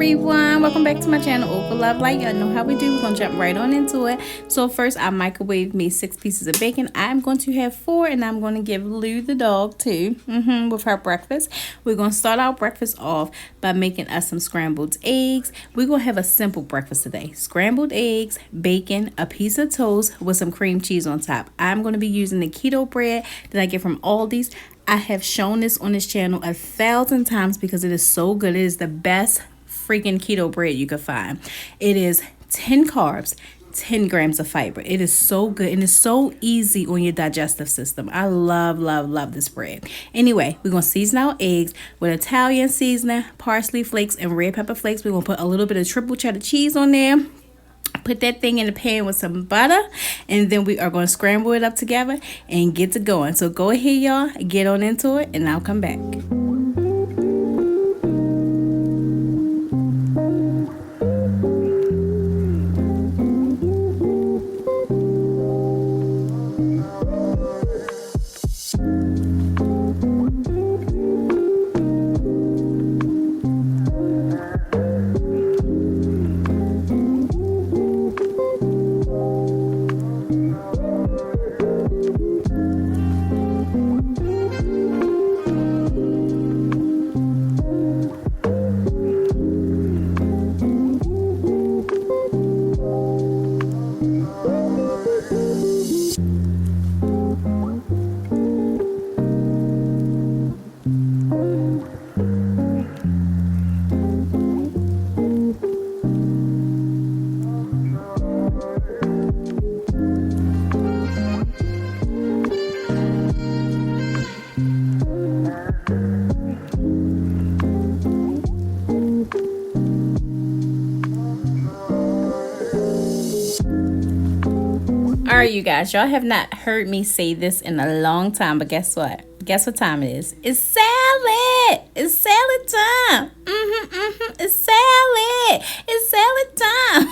everyone, welcome back to my channel, Oka Love Light. Y'all know how we do. We're gonna jump right on into it. So first, I microwaved me 6 pieces of bacon. I'm going to have 4, and I'm going to give Lou the dog 2 with her breakfast. We're gonna start our breakfast off by making us some scrambled eggs. We're gonna have a simple breakfast today: scrambled eggs, bacon, a piece of toast with some cream cheese on top. I'm gonna be using the keto bread that I get from Aldi's. I have shown this on this channel 1,000 times because it is so good. It is the best freaking keto bread you could find. It is 10 carbs, 10 grams of fiber. It is so good and it's so easy on your digestive system. I love this bread. Anyway, we're going to season our eggs with Italian seasoning, parsley flakes, and red pepper flakes. We're going to put a little bit of triple cheddar cheese on there. Put that thing in the pan with some butter, and then we are going to scramble it up together and get to going. So go ahead, y'all, get on into it, and I'll come back. Alright, you guys, y'all have not heard me say this in a long time, but guess what? Guess what time it is? It's salad! It's salad time! It's salad! It's salad time!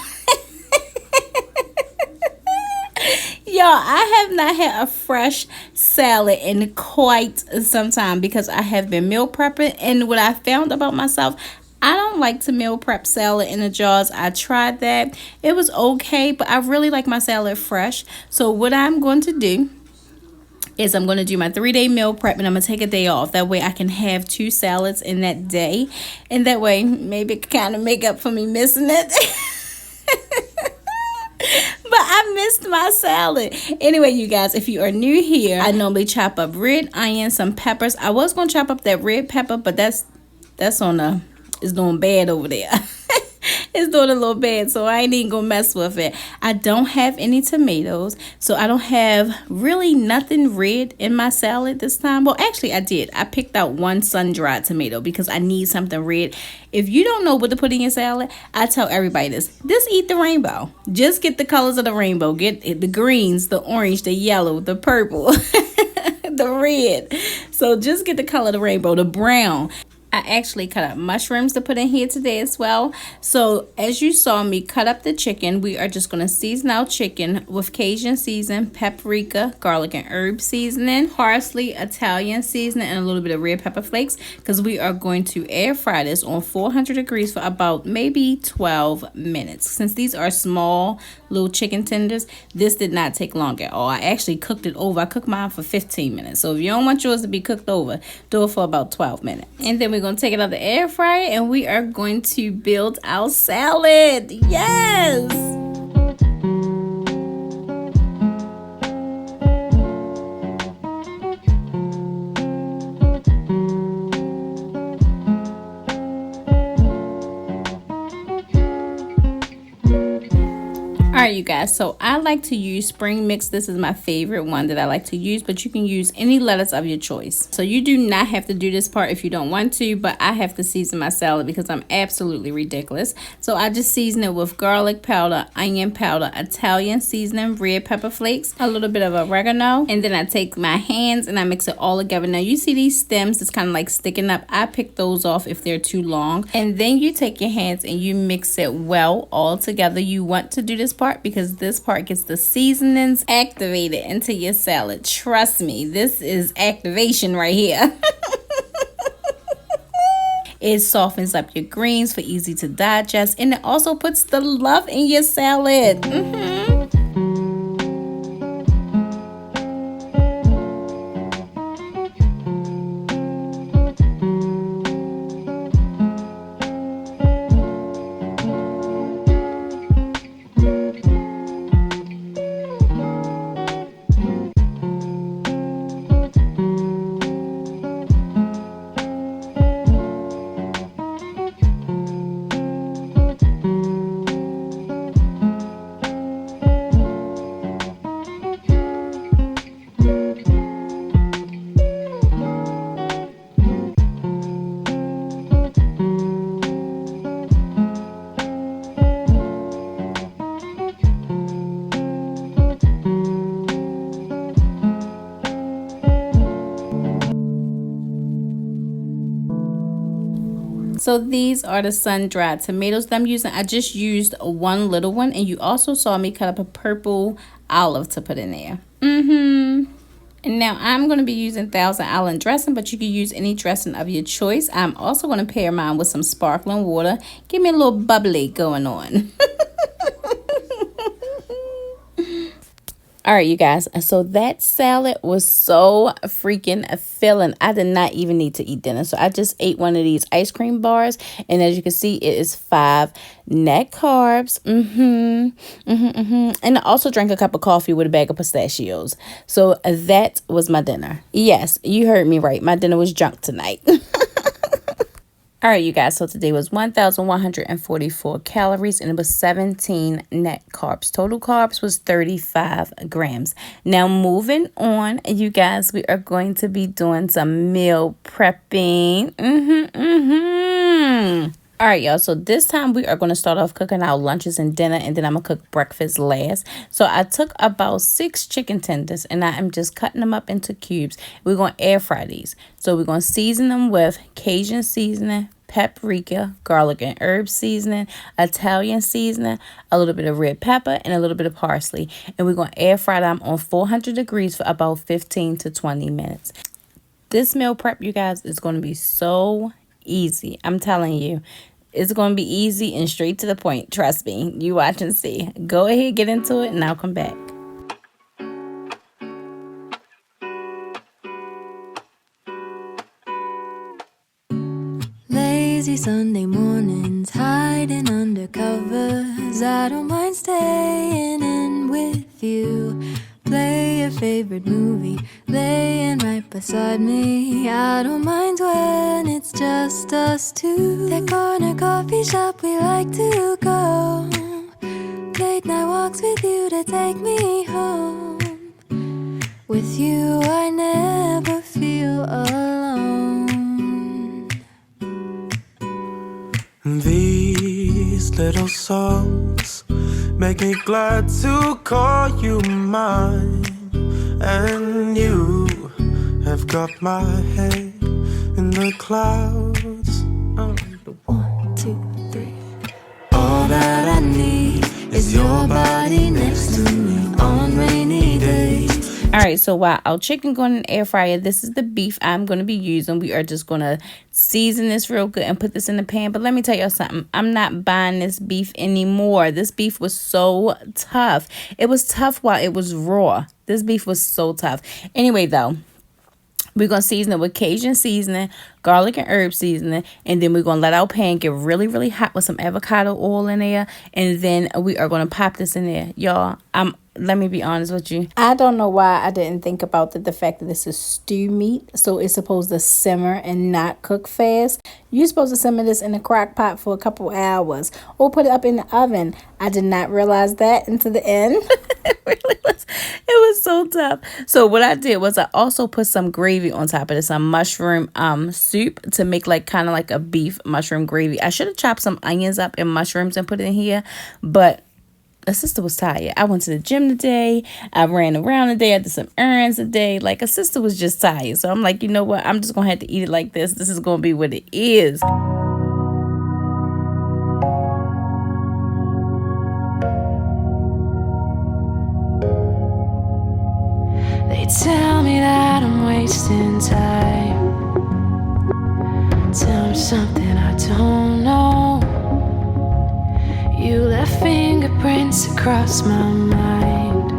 Y'all, I have not had a fresh salad in quite some time because I have been meal prepping, and what I found about myself, I don't like to meal prep salad in the jars. I tried that. It was okay, but I really like my salad fresh. So what I'm going to do is I'm going to do my 3-day meal prep, and I'm going to take a day off. That way I can have 2 salads in that day. And that way maybe it can kind of make up for me missing it. But I missed my salad. Anyway, you guys, if you are new here, I normally chop up red onion, some peppers. I was going to chop up that red pepper, but that's on the... It's doing bad over there. It's doing a little bad, so I ain't even gonna mess with it. I don't have any tomatoes, so I don't have really nothing red in my salad this time. Well, actually I did. I picked out 1 sun-dried tomato because I need something red. If you don't know what to put in your salad, I tell everybody this. Just eat the rainbow. Just get the colors of the rainbow. Get the greens, the orange, the yellow, the purple, the red. So just get the color of the rainbow, the brown. I actually cut up mushrooms to put in here today as well. So as you saw me cut up the chicken, we are just going to season our chicken with Cajun season, paprika, garlic and herb seasoning, parsley, Italian seasoning, and a little bit of red pepper flakes, because we are going to air fry this on 400 degrees for about maybe 12 minutes. Since these are small little chicken tenders, this did not take long at all. I actually cooked it over. I cooked mine for 15 minutes. So if you don't want yours to be cooked over, do it for about 12 minutes. And then we're going to take it out of the air fryer, and we are going to build our salad. Yes! Alright, you guys, so I like to use spring mix. This is my favorite one that I like to use, but you can use any lettuce of your choice. So you do not have to do this part if you don't want to, but I have to season my salad because I'm absolutely ridiculous. So I just season it with garlic powder, onion powder, Italian seasoning, red pepper flakes, a little bit of oregano, and then I take my hands and I mix it all together. Now you see these stems that's kind of like sticking up. I pick those off if they're too long, and then you take your hands and you mix it well all together. You want to do this part because this part gets the seasonings activated into your salad. Trust me, this is activation right here. It softens up your greens for easy to digest, and it also puts the love in your salad. So these are the sun-dried tomatoes that I'm using. I just used one little one, and you also saw me cut up a purple olive to put in there. And now I'm going to be using Thousand Island dressing, but you can use any dressing of your choice. I'm also going to pair mine with some sparkling water. Give me a little bubbly going on. All right, you guys. So that salad was so freaking filling. I did not even need to eat dinner. So I just ate one of these ice cream bars. And as you can see, it is 5 net carbs. And I also drank a cup of coffee with a bag of pistachios. So that was my dinner. Yes, you heard me right. My dinner was junk tonight. All right, you guys, so today was 1,144 calories, and it was 17 net carbs. Total carbs was 35 grams. Now, moving on, you guys, we are going to be doing some meal prepping. All right, y'all, so this time we are going to start off cooking our lunches and dinner, and then I'm going to cook breakfast last. So I took about 6 chicken tenders, and I am just cutting them up into cubes. We're going to air fry these. So we're going to season them with Cajun seasoning, paprika, garlic and herb seasoning, Italian seasoning, a little bit of red pepper, and a little bit of parsley. And we're going to air fry them on 400 degrees for about 15 to 20 minutes. This meal prep, you guys, is going to be so easy. I'm telling you. It's going to be easy and straight to the point. Trust me. You watch and see. Go ahead, get into it, and I'll come back. Lazy Sunday mornings, hiding under covers. I don't mind staying in with you. Play your favorite movie, laying right beside me. I don't mind when it's just us two. That corner coffee shop we like to go. Late night walks with you to take me home. With you I never feel alone. These little songs make me glad to call you mine. And you have got my head in the clouds. 1, 2, 3. All that I need is your body next to me on rainy days. All right, so while our chicken going in the air fryer, this is the beef I'm going to be using. We are just going to season this real good and put this in the pan. But let me tell y'all something. I'm not buying this beef anymore. This beef was so tough. It was tough while it was raw. This beef was so tough. Anyway, though, we're going to season it with Cajun seasoning, garlic and herb seasoning, and then we're going to let our pan get really, really hot with some avocado oil in there, and then we are going to pop this in there. Y'all, let me be honest with you. I don't know why I didn't think about the fact that this is stew meat, so it's supposed to simmer and not cook fast. You're supposed to simmer this in a crock pot for a couple hours or put it up in the oven. I did not realize that until the end. It was so tough. So what I did was I also put some gravy on top of this, some mushroom soup to make kind of like a beef mushroom gravy. I should have chopped some onions up and mushrooms and put it in here, but a sister was tired. I went to the gym today. I ran around today. I did some errands today. A sister was just tired. So I'm like, you know what? I'm just going to have to eat it like this. This is going to be what it is. They tell me that I'm wasting time. Tell from something I don't know. You left fingerprints across my mind.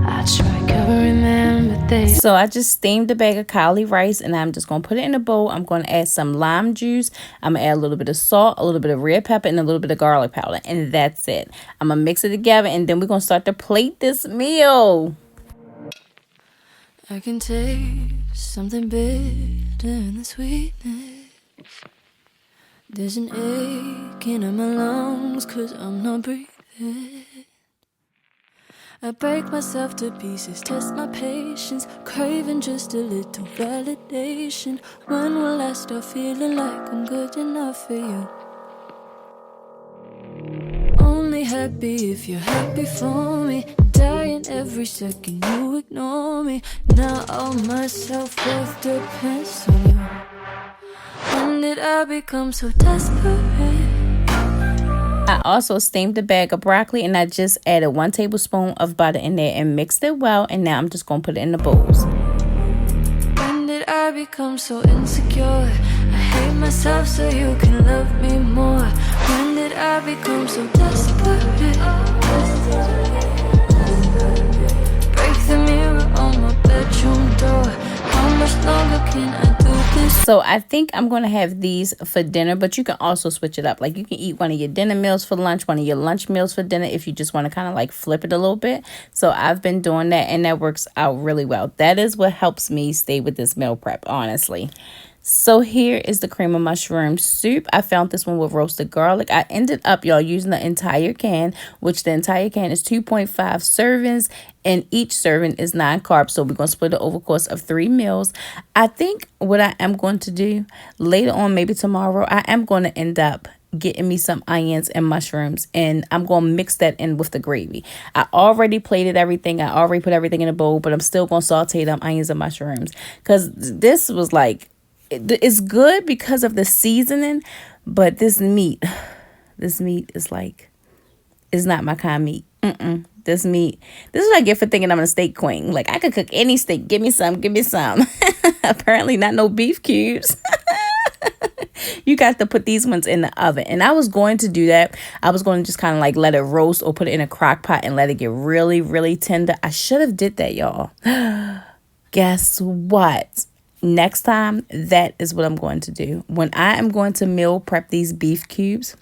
I tried covering them, but they... So I just steamed a bag of cauli rice, and I'm just going to put it in a bowl. I'm going to add some lime juice. I'm going to add a little bit of salt, a little bit of red pepper, and a little bit of garlic powder. And that's it. I'm going to mix it together, and then we're going to start to plate this meal. I can taste something bitter in the sweetness. There's an ache in my lungs 'cause I'm not breathing. I break myself to pieces, test my patience, craving just a little validation. When will I start feeling like I'm good enough for you? Only happy if you're happy for me. Dying every second you ignore me. Now all my self-worth depends on you. When did I become so desperate? I also steamed a bag of broccoli, and I just added 1 tablespoon of butter in there and mixed it well. And now I'm just going to put it in the bowls. When did I become so insecure? I hate myself so you can love me more. When did I become so desperate? Break the mirror on my bedroom door. How much longer can I do this? So I think I'm going to have these for dinner, but you can also switch it up. Like, you can eat one of your dinner meals for lunch, one of your lunch meals for dinner, if you just want to kind of like flip it a little bit. So I've been doing that, and that works out really well. That is what helps me stay with this meal prep, honestly. So here is the cream of mushroom soup. I found this one with roasted garlic. I ended up, y'all, using the entire can, which the entire can is 2.5 servings, and each serving is 9 carbs. So we're going to split it over the course of 3 meals. I think what I am going to do later on, maybe tomorrow, I am going to end up getting me some onions and mushrooms, and I'm going to mix that in with the gravy. I already plated everything. I already put everything in a bowl, but I'm still going to saute them onions and mushrooms, because this was like, it's good because of the seasoning, but this meat is like, it's not my kind of meat. This meat, this is what I get for thinking I'm a steak queen. Like, I could cook any steak. Give me some. Apparently not no beef cubes. You got to put these ones in the oven. And I was going to do that. I was going to just kind of like let it roast or put it in a crock pot and let it get really, really tender. I should have did that, y'all. Guess what? Next time, that is what I'm going to do. When I am going to meal prep these beef cubes,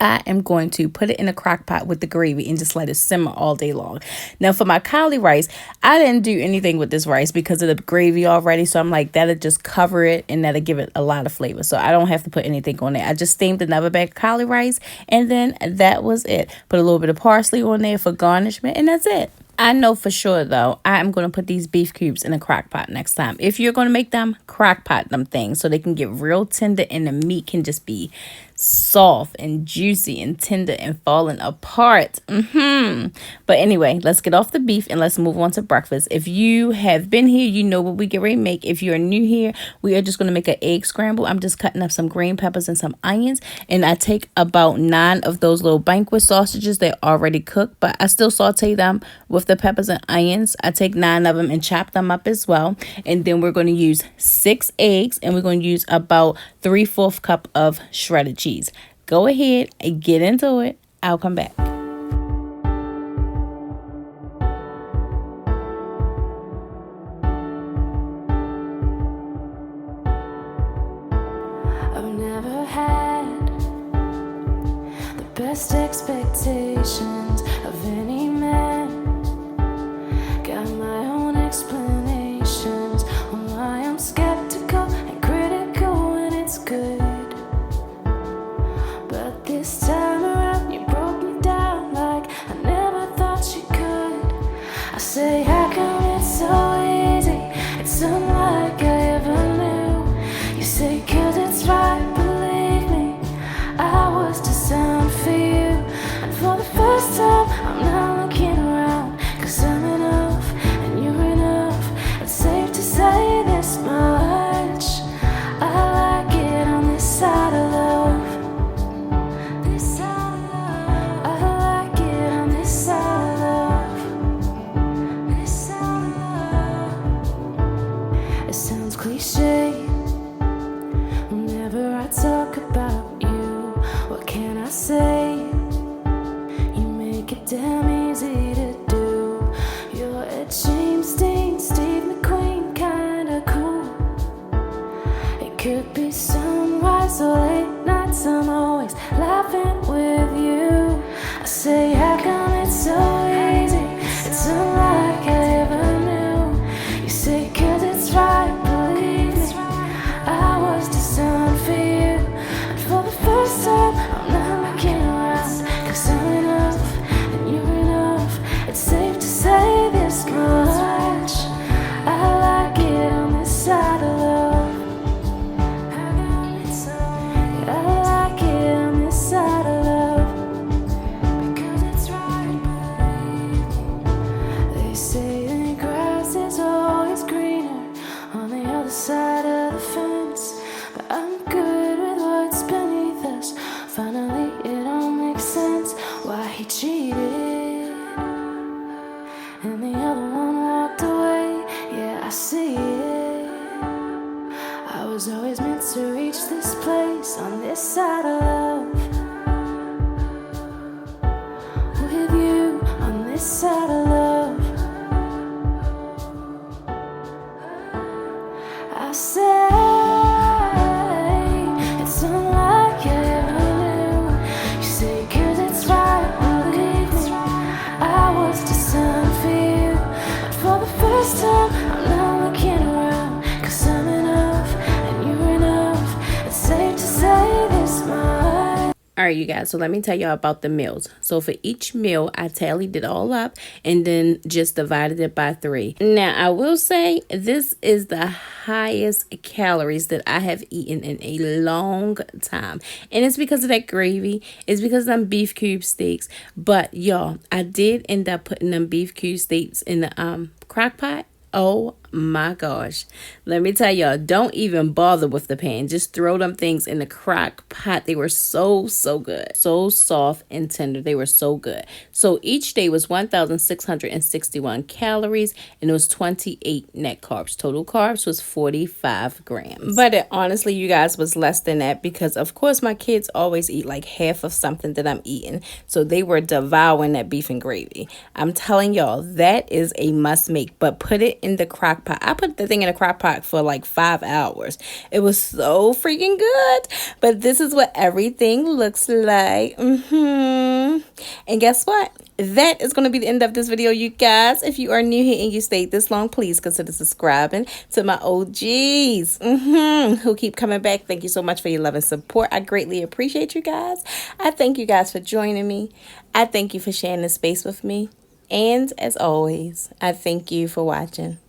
I am going to put it in a crock pot with the gravy and just let it simmer all day long. Now, for my cauli rice, I didn't do anything with this rice because of the gravy already. So I'm like, that'll just cover it and that'll give it a lot of flavor. So I don't have to put anything on there. I just steamed another bag of cauli rice, and then that was it. Put a little bit of parsley on there for garnishment, and that's it. I know for sure, though, I am going to put these beef cubes in a crock pot next time. If you're going to make them, crock pot them things so they can get real tender and the meat can just be soft and juicy and tender and falling apart. But anyway, let's get off the beef and let's move on to breakfast. If you have been here, you know what we get ready to make. If you're new here, we are just going to make an egg scramble. I'm just cutting up some green peppers and some onions, and I take about 9 of those little banquet sausages. They're already cooked, but I still saute them with the peppers and onions. I take 9 of them and chop them up as well. And then we're going to use 6 eggs, and we're going to use about 3/4 cup of shredded cheese. Go ahead and get into it. I'll come back. I've never had the best expectations of any man. Got my own explanations on why I'm skeptical and critical when it's good. But this time around you broke me down like I never thought you could. I say, how come it's so easy? It's unlike I ever knew. You say, 'cause it's right, believe me, I was designed for you. And for the first time this out of love. I say it's unlike I ever knew. You say 'cause it's right, believe me, I was designed for you. But for the first time, I'm not looking around, 'cause I'm enough and you're enough. It's safe to say this much. All right, you guys, so let me tell y'all about the meals. So for each meal, I tallied it all up and then just divided it by 3. Now, I will say this is the highest calories that I have eaten in a long time. And it's because of that gravy. It's because of them beef cube steaks. But y'all, I did end up putting them beef cube steaks in the crock pot. Oh my gosh. Let me tell y'all, don't even bother with the pan. Just throw them things in the crock pot. They were so good. So soft and tender. They were so good. So each day was 1,661 calories and it was 28 net carbs. Total carbs was 45 grams. But it honestly, you guys, was less than that because of course my kids always eat like half of something that I'm eating. So they were devouring that beef and gravy. I'm telling y'all, that is a must make, but put it in the crock pot. I put the thing in a crock pot for like 5 hours. It was so freaking good. But this is what everything looks like. And guess what? That is going to be the end of this video, you guys. If you are new here and you stayed this long, please consider subscribing to my OGs who keep coming back. Thank you so much for your love and support. I greatly appreciate you guys. I thank you guys for joining me. I thank you for sharing this space with me. And as always, I thank you for watching.